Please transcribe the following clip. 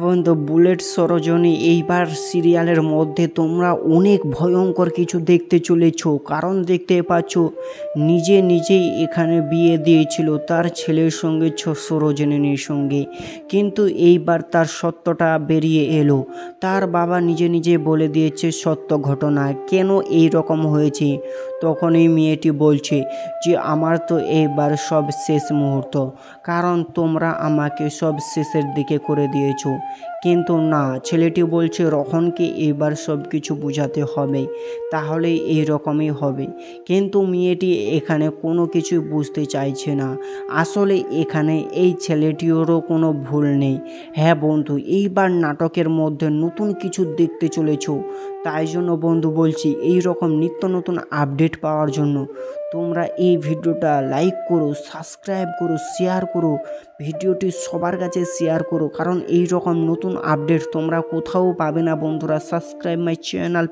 বন্ধু বুলেট সরোজিনী এইবার সিরিয়ালের মধ্যে তোমরা অনেক ভয়ঙ্কর কিছু দেখতে চলেছো, কারণ দেখতে পাচ্ছ নিজেই এখানে বিয়ে দিয়েছিল তার ছেলের সঙ্গে সরোজিনীর সঙ্গে, কিন্তু এইবার তার সত্যটা বেরিয়ে এলো। তার বাবা নিজে বলে দিয়েছে সত্য ঘটনা কেন এই রকম হয়েছে। তখন এই মেয়েটি বলছে যে আমার তো এইবার সব শেষ মুহূর্ত, কারণ তোমরা আমাকে সব শেষের দিকে করে দিয়েছো। কিন্তু না, ছেলেটি বলছে রোহনকে এবার সব কিছু বোঝাতে হবে, তাহলেই এই রকমই হবে। কিন্তু মেয়েটি এখানে কোনো কিছু বুঝতে চাইছে না। আসলে এখানে এই ছেলেটিরও কোনো ভুল নেই। হ্যাঁ বন্ধু, এইবার নাটকের মধ্যে নতুন কিছু দেখতে চলেছ, তাই জন্য বন্ধু বলছি এই রকম নিত্য নতুন আপডেট পাওয়ার জন্য তোমরা এই ভিডিওটা লাইক করো, সাবস্ক্রাইব করো, শেয়ার করো, ভিডিওটি সবার কাছে শেয়ার করো, কারণ এই রকম নতুন আপডেট তোমরা কোথাও পাবে না বন্ধুরা। Subscribe my channel.